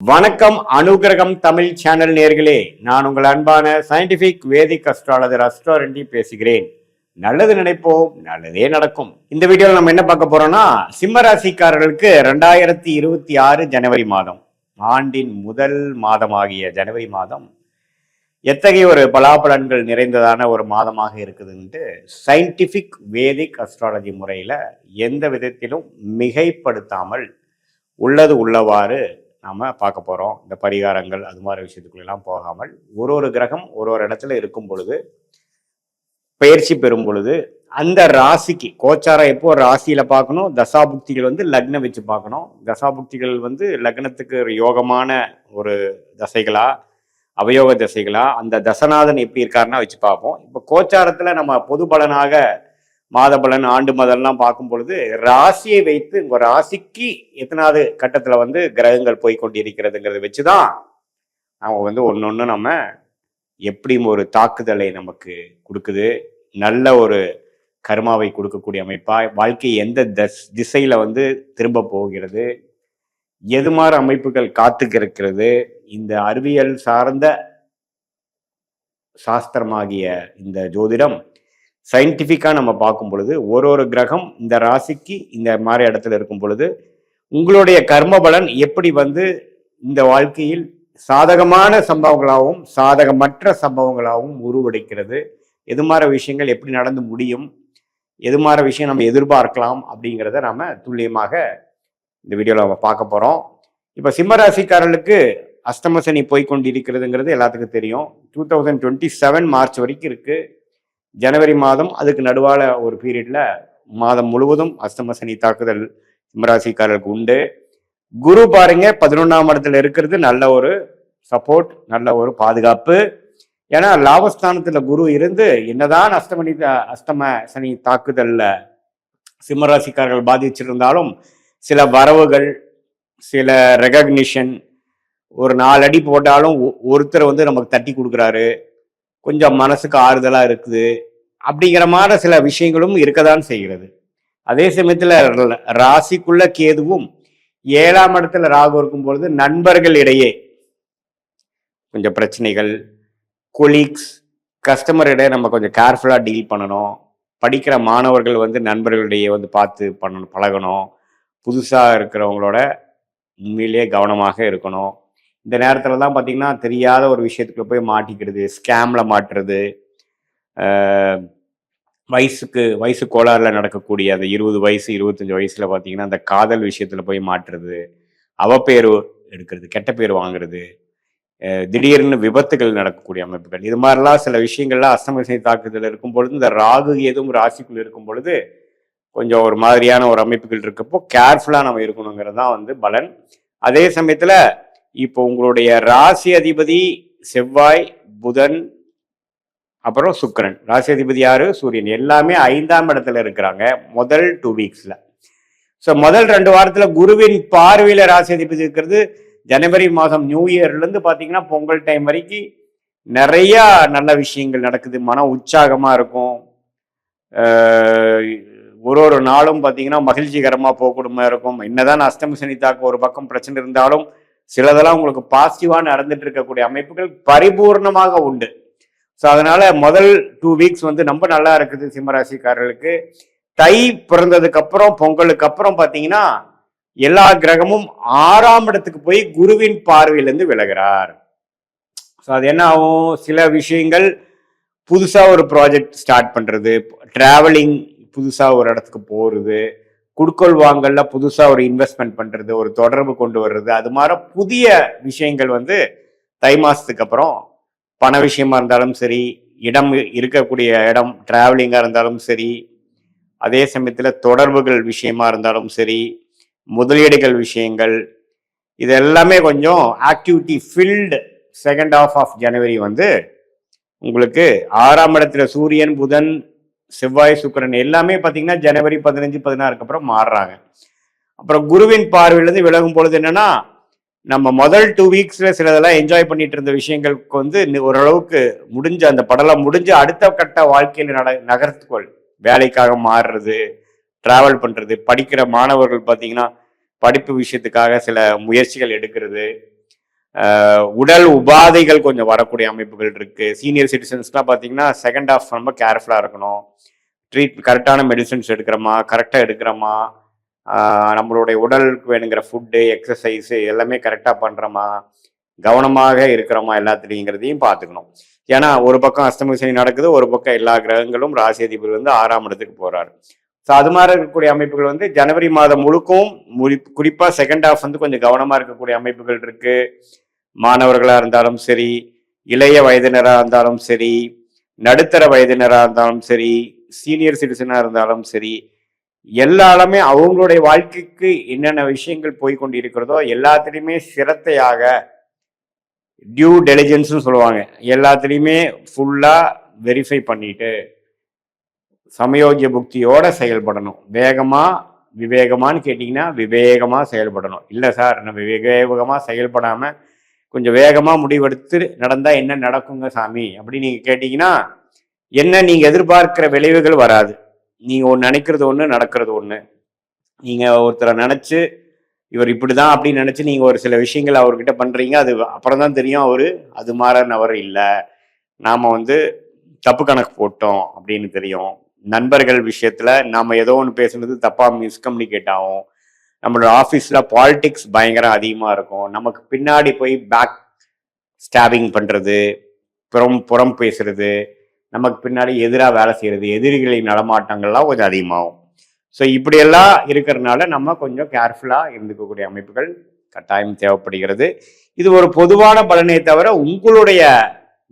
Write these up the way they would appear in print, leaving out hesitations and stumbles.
வணக்கம். அனுகிரகம் தமிழ் சேனல் நேர்களே, நான் உங்கள் அன்பான சயின்டிபிக் வேதிக் அஸ்ட்ராலஜர் அஸ்ட்ரோரண்டி பேசுகிறேன். நல்லது நினைப்போம், நல்லதே நடக்கும். இந்த வீடியோவில் நம்ம என்ன பார்க்க போறோம்னா, சிம்ம ராசிக்காரர்களுக்கு 2026 ஜனவரி மாதம், ஆண்டின் முதல் மாதமாகிய ஜனவரி மாதம் எத்தகைய ஒரு பலாபலன்கள் நிறைந்ததான ஒரு மாதமாக இருக்குதுன்ட்டு சயின்டிபிக் வேதிக் அஸ்ட்ராலஜி முறையில எந்த விதத்திலும் மிகைப்படுத்தாமல் உள்ளது உள்ளவாறு நாம பார்க்க போறோம். இந்த பரிகாரங்கள் அது மாதிரி விஷயத்துக்குள்ளெல்லாம் போகாமல் ஒரு கிரகம் ஒரு இடத்துல இருக்கும் பொழுது, பயிற்சி பெறும் பொழுது, அந்த ராசிக்கு கோச்சாரம் எப்போ ராசியில பார்க்கணும், தசாபுக்திகள் லக்னம் வச்சு பார்க்கணும். தசாபுக்திகள் லக்னத்துக்கு ஒரு யோகமான ஒரு தசைகளா அவயோக தசைகளா, அந்த தசநாதன் எப்படி இருக்காருன்னா வச்சு பார்ப்போம். இப்போ கோச்சாரத்துல நம்ம பொது பலனாக மாத பலன் ஆண்டு மதம்லாம் பார்க்கும் பொழுது ராசியை வைத்து உங்க ராசிக்கு எத்தனாவது கட்டத்துல கிரகங்கள் போய் கொண்டிருக்கிறதுங்கிறத வச்சுதான் நம்ம ஒன்னொன்னு நம்ம எப்படி ஒரு தாக்குதலை நமக்கு கொடுக்குது, நல்ல ஒரு கர்மாவை கொடுக்கக்கூடிய அமைப்பா, வாழ்க்கை எந்த திசையில திரும்ப போகிறது, எது மாதிரி அமைப்புகள் காத்துக்கு இருக்கிறது. இந்த அறிவியல் சார்ந்த சாஸ்திரமாகிய இந்த ஜோதிடம் சயின்டிஃபிக்கா நம்ம பார்க்கும் பொழுது ஒரு கிரகம் இந்த ராசிக்கு இந்த மாதிரி இடத்துல இருக்கும் பொழுது உங்களுடைய கர்ம பலன் எப்படி இந்த வாழ்க்கையில் சாதகமான சம்பவங்களாகவும் சாதகமற்ற சம்பவங்களாகவும் உருவெடுக்கிறது, எது மாதிரி விஷயங்கள் எப்படி நடந்து முடியும், எது மாதிரி விஷயம் நம்ம எதிர்பார்க்கலாம் அப்படிங்கிறத நாம துல்லியமாக இந்த வீடியோவில் நம்ம பார்க்க போறோம். இப்போ சிம்மராசிக்காரர்களுக்கு அஷ்டம சனி போய்கொண்டிருக்கிறதுங்கிறது எல்லாத்துக்கும் தெரியும். 2027 மார்ச் வரைக்கும் இருக்கு. ஜனவரி மாதம் அதுக்கு நடுவால ஒரு பீரியட்ல மாதம் முழுவதும் அஷ்டம சனி தாக்குதல் சிம்மராசிக்காரர்களுக்கு உண்டு. குரு பாருங்க 11ஆம் இடத்துல இருக்கிறது நல்ல ஒரு சப்போர்ட், நல்ல ஒரு பாதுகாப்பு. ஏன்னா லாபஸ்தானத்துல குரு இருந்து என்னதான் அஷ்டம சனி தாக்குதல்ல சிம்மராசிக்காரர்கள் பாதிச்சிருந்தாலும் சில வரவுகள், சில ரெகக்னிஷன், ஒரு 4 அடி போட்டாலும் ஒருத்தர் நமக்கு தட்டி கொடுக்குறாரு, கொஞ்சம் மனசுக்கு ஆறுதலா இருக்குது அப்படிங்கிற மாதிரி சில விஷயங்களும் இருக்கதான் செய்கிறது. அதே சமயத்துல ராசிக்குள்ள கேதுவும் 7ஆம் இடத்துல ராகு இருக்கும் பொழுது நண்பர்கள் இடையே கொஞ்சம் பிரச்சனைகள், கொலீக்ஸ், கஸ்டமர் இடையே நம்ம கொஞ்சம் கேர்ஃபுல்லா டீல் பண்ணணும். படிக்கிற மாணவர்கள் நண்பர்களிடையே பார்த்து பண்ணணும், பழகணும். புதுசா இருக்கிறவங்களோட உண்மையிலேயே கவனமாக இருக்கணும். இந்த நேரத்துல தான் பார்த்தீங்கன்னா தெரியாத ஒரு விஷயத்துக்குள்ள போய் மாட்டிக்கிறது, ஸ்கேம்ல மாட்டுறது, வயசு கோளாறுல நடக்கக்கூடிய அந்த 20 வயசு 25 வயசுல பார்த்தீங்கன்னா அந்த காதல் விஷயத்துல போய் மாட்டுறது, அவப்பேரு எடுக்கிறது, கெட்ட பேர் வாங்குறது, திடீர்னு விபத்துகள் நடக்கக்கூடிய அமைப்புகள், இது மாதிரிலாம் சில விஷயங்கள்லாம் அஷ்டம சனி தாக்குதல் இருக்கும் பொழுது இந்த ராகு எதுவும் ராசிக்குள் இருக்கும் பொழுது கொஞ்சம் ஒரு மாதிரியான ஒரு அமைப்புகள் இருக்கப்போ கேர்ஃபுல்லா நம்ம இருக்கணுங்கிறது தான் பலன். அதே சமயத்துல இப்போ உங்களுடைய ராசி அதிபதி செவ்வாய், புதன், அப்புறம் சுக்கிரன், ராசி அதிபதி யாரு, சூரியன், எல்லாமே 5ஆம் இடத்துல இருக்கிறாங்க முதல் 2 வீக்ஸ்ல. ஸோ முதல் 2 வாரத்துல குருவின் பார்வையில ராசி அதிபதி இருக்கிறது. ஜனவரி மாதம் நியூ இயர்ல இருந்து பாத்தீங்கன்னா பொங்கல் டைம் வரைக்கும் நிறைய நல்ல விஷயங்கள் நடக்குது, மன உற்சாகமா இருக்கும். ஒரு நாளும் பார்த்தீங்கன்னா மகிழ்ச்சிகரமா போகக்கூடமா இருக்கும். என்னதான் அஷ்டம சனி தாக்க ஒரு பக்கம் பிரச்சனை இருந்தாலும் சிலதெல்லாம் உங்களுக்கு பாசிட்டிவா நடந்துட்டு இருக்கக்கூடிய அமைப்புகள் பரிபூர்ணமாக உண்டு. ஸோ அதனால முதல் 2 வீக்ஸ் ரொம்ப நல்லா இருக்குது சிம்மராசிக்காரர்களுக்கு. தை பிறந்ததுக்கு அப்புறம் பொங்கலுக்கு அப்புறம் பார்த்தீங்கன்னா எல்லா கிரகமும் 6ஆம் இடத்துக்கு போய் குருவின் பார்வையிலிருந்து விலகிறார். ஸோ அது என்ன ஆகும், சில விஷயங்கள் புதுசா ஒரு ப்ராஜெக்ட் ஸ்டார்ட் பண்றது, டிராவலிங், புதுசா ஒரு இடத்துக்கு போறது, குடுக்கல் வாங்கல்ல புதுசா ஒரு இன்வெஸ்ட்மெண்ட் பண்றது, ஒரு தொடர்பு கொண்டு வர்றது, அது மாதிரி புதிய விஷயங்கள் தை மாசத்துக்கு அப்புறம் பண விஷயமா இருந்தாலும் சரி, இடம் இருக்கக்கூடிய இடம் டிராவலிங்கா இருந்தாலும் சரி, அதே சமயத்துல தொடர்புகள் விஷயமா இருந்தாலும் சரி, முதலீடுகள் விஷயங்கள், இது எல்லாமே கொஞ்சம் activity filled second half of January உங்களுக்கு 6ஆம் இடத்துல சூரியன், புதன், செவ்வாய், சுக்கிரன் எல்லாமே பார்த்தீங்கன்னா ஜனவரி 15 16 அப்புறம் மாறுறாங்க. அப்புறம் குருவின் பார்வையிலிருந்து விலகும் பொழுது என்னன்னா நம்ம முதல் 2 வீக்ஸ்ல சிலதெல்லாம் என்ஜாய் பண்ணிட்டு இருந்த விஷயங்களுக்கு ஓரளவுக்கு முடிஞ்ச அந்த படலாம் முடிஞ்சு அடுத்த கட்ட வாழ்க்கையில நகர்த்துக்கொள் வேலைக்காக மாறுறது, டிராவல் பண்றது, படிக்கிற மாணவர்கள் பார்த்தீங்கன்னா படிப்பு விஷயத்துக்காக சில முயற்சிகள் எடுக்கிறது, உடல் உபாதைகள் கொஞ்சம் வரக்கூடிய அமைப்புகள் இருக்கு. சீனியர் சிட்டிசன்ஸ்லாம் பார்த்தீங்கன்னா செகண்ட் ஹாஃப் ரொம்ப கேர்ஃபுல்லாக இருக்கணும். கரெக்டான மெடிசன்ஸ் எடுக்கிறோமா, கரெக்டாக எடுக்கிறோமா, நம்மளுடைய உடலுக்கு வேணுங்கிற ஃபுட்டு, எக்ஸசைஸு எல்லாமே கரெக்டாக பண்ணுறோமா, கவனமாக இருக்கிறோமா எல்லாத்துலேங்கிறதையும் பார்த்துக்கணும். ஏன்னா ஒரு பக்கம் அஷ்டம சனி நடக்குது, ஒரு பக்கம் எல்லா கிரகங்களும் ராசி அதிபர் வந்து 6ஆம் இடத்துக்கு போகிறாரு. ஸோ அது மாதிரி இருக்கக்கூடிய அமைப்புகள் வந்து ஜனவரி மாதம் முழுக்கும் குறிப்பாக செகண்ட் ஹாஃப் வந்து கொஞ்சம் கவனமாக இருக்கக்கூடிய அமைப்புகள் இருக்குது. மாணவர்களாக இருந்தாலும் சரி, இளைய வயதினராக இருந்தாலும் சரி, நடுத்தர வயதினராக இருந்தாலும் சரி, சீனியர் சிட்டிசனாக இருந்தாலும் சரி, எல்லாருமே அவங்களுடைய வாழ்க்கைக்கு என்னென்ன விஷயங்கள் போய்கொண்டு இருக்கிறதோ எல்லாத்துலேயுமே சிரத்தையாக டியூ டெலிஜென்ஸ்னு சொல்லுவாங்க, எல்லாத்துலேயுமே ஃபுல்லாக வெரிஃபை பண்ணிட்டு சமயோஜ்ய புக்தியோட செயல்படணும். விவேகமானு கேட்டிங்கன்னா விவேகமாக செயல்படணும். இல்லை சார் நான் விவேகமாக செயல்படாமல் கொஞ்சம் வேகமாக முடிவெடுத்து நடந்தால் என்ன நடக்குங்க சாமி அப்படின்னு நீங்கள் கேட்டிங்கன்னா என்ன நீங்கள் எதிர்பார்க்கிற விளைவுகள் வராது. நீங்கள் ஒன்று நினைக்கிறது ஒன்று, நடக்கிறது ஒன்று. நீங்கள் ஒருத்தரை நினச்சி இவர் இப்படி தான் அப்படின்னு நினச்சி நீங்கள் ஒரு சில விஷயங்கள் அவர்கிட்ட பண்ணுறீங்க, அது அப்புறம் தான் தெரியும் அவர் அது மாறனவர் இல்லை, நாம் வந்து தப்பு கணக்கு போட்டோம் அப்படின்னு தெரியும். நண்பர்கள் விஷயத்தில் நாம் ஏதோ ஒன்று பேசுனது தப்பாக மிஸ்கம்யூனிகேட் ஆகும். நம்மளோட ஆஃபீஸில் பாலிடிக்ஸ் பயங்கரம் அதிகமாக இருக்கும். நமக்கு பின்னாடி போய் பேக் ஸ்டாபிங் பண்ணுறது, புறம் பேசுறது, நமக்கு பின்னாடி எதிராக வேலை செய்கிறது, எதிரிகளின் நடமாட்டங்கள்லாம் கொஞ்சம் அதிகமாகும். ஸோ இப்படியெல்லாம் இருக்கிறதுனால நம்ம கொஞ்சம் கேர்ஃபுல்லாக இருந்துக்கக்கூடிய அமைப்புகள் கட்டாயம் தேவைப்படுகிறது. இது ஒரு பொதுவான பலனே தவிர உங்களுடைய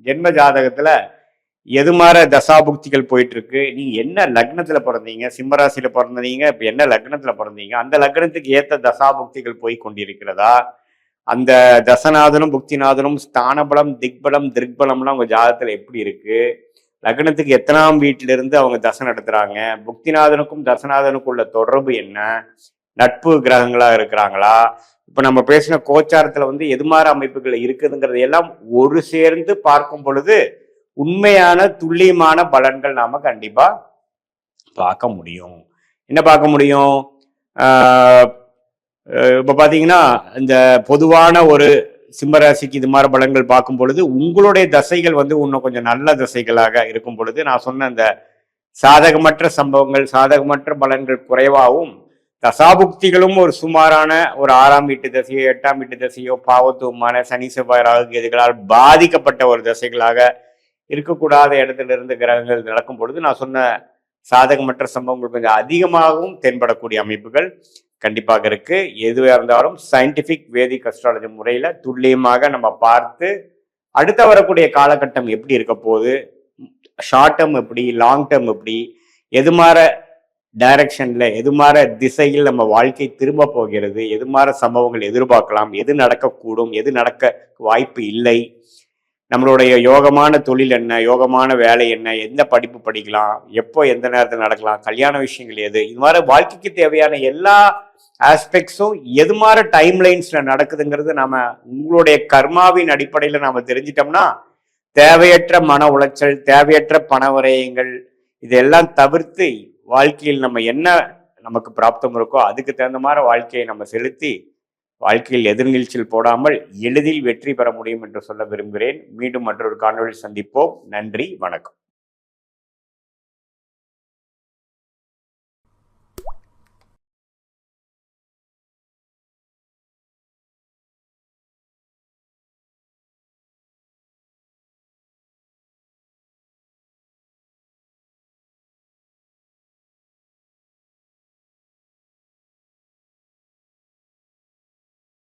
ஜென்ம ஜாதகத்தில் எது மாதிரி தசாபுக்திகள் போயிட்டு இருக்கு, நீங்க என்ன லக்னத்துல பிறந்தீங்க, சிம்மராசியில பிறந்தீங்க, இப்ப என்ன லக்னத்துல பிறந்தீங்க, அந்த லக்னத்துக்கு ஏற்ற தசாபுக்திகள் போய் கொண்டிருக்கிறதா, அந்த தசநாதனும் புக்திநாதனும் ஸ்தானபலம், திக்பலம், திருக்பலம்லாம் உங்க ஜாதகத்துல எப்படி இருக்கு, லக்னத்துக்கு எத்தனாம் வீட்டில இருந்து அவங்க தசை நடத்துறாங்க, புக்திநாதனுக்கும் தசநாதனுக்கும் உள்ள தொடர்பு என்ன, நட்பு கிரகங்களா இருக்கிறாங்களா, இப்ப நம்ம பேசின கோச்சாரத்துல வந்து எது மாதிரி அமைப்புகள் இருக்குதுங்கிறது எல்லாம் ஒரு சேர்ந்து பார்க்கும் பொழுது உண்மையான துல்லியமான பலன்கள் நாம கண்டிப்பா பார்க்க முடியும். என்ன பார்க்க முடியும்? இப்ப பாத்தீங்கன்னா இந்த பொதுவான ஒரு சிம்மராசிக்கு இது மாதிரி பலன்கள் பார்க்கும் பொழுது உங்களுடைய தசைகள் வந்து இன்னும் கொஞ்சம் நல்ல தசைகளாக இருக்கும் பொழுது நான் சொன்ன அந்த சாதகமற்ற சம்பவங்கள், சாதகமற்ற பலன்கள் குறைவாகவும், தசாபுக்திகளும் ஒரு சுமாரான ஒரு 6ஆம் வீட்டு தசையோ 8ஆம் வீட்டு தசையோ பாவத்துவமான சனி செவ்வாய் ராகு கேதுகளால் பாதிக்கப்பட்ட ஒரு தசைகளாக இருக்கக்கூடாத இடத்துல இருந்து கிரகங்கள் நடக்கும் பொழுது நான் சொன்ன சாதகமற்ற சம்பவங்கள் கொஞ்சம் அதிகமாகவும் தென்படக்கூடிய அமைப்புகள் கண்டிப்பாக இருக்கு. எதுவாக இருந்தாலும் சயின்டிபிக் வேதிக் அஸ்ட்ராலஜி முறையில துல்லியமாக நம்ம பார்த்து அடுத்த வரக்கூடிய காலகட்டம் எப்படி இருக்க போகுது, ஷார்ட் டேர்ம் எப்படி, லாங் டேர்ம் எப்படி, எது மாதிரி டைரக்ஷன்ல, எது மாதிரி திசையில் நம்ம வாழ்க்கை திரும்ப போகிறது, எது மாதிரி சம்பவங்கள் எதிர்பார்க்கலாம், எது நடக்கக்கூடும், எது நடக்க வாய்ப்பு இல்லை, நம்மளுடைய யோகமான தொழில் என்ன, யோகமான வேலை என்ன, எந்த படிப்பு படிக்கலாம், எப்போ எந்த நேரத்தில் நடக்கலாம், கல்யாண விஷயங்கள் எது, இது மாதிரி வாழ்க்கைக்கு தேவையான எல்லா ஆஸ்பெக்ட்ஸும் எது மாதிரி டைம் லைன்ஸ்ல நடக்குதுங்கிறது நம்ம உங்களுடைய கர்மாவின் அடிப்படையில் நாம தெரிஞ்சிட்டோம்னா தேவையற்ற மன உளைச்சல், தேவையற்ற பண விரயங்கள் இதெல்லாம் தவிர்த்து வாழ்க்கையில் நம்ம என்ன நமக்கு பிராப்தம் இருக்கோ அதுக்கு தகுந்த மாதிரி வாழ்க்கையை நம்ம செலுத்தி வாழ்க்கையில் எதிர்நீச்சல் போடாமல் எளிதில் வெற்றி பெற முடியும் என்று சொல்ல விரும்புகிறேன். மீண்டும் மற்றொரு காணொளி சந்திப்போம். நன்றி, வணக்கம்.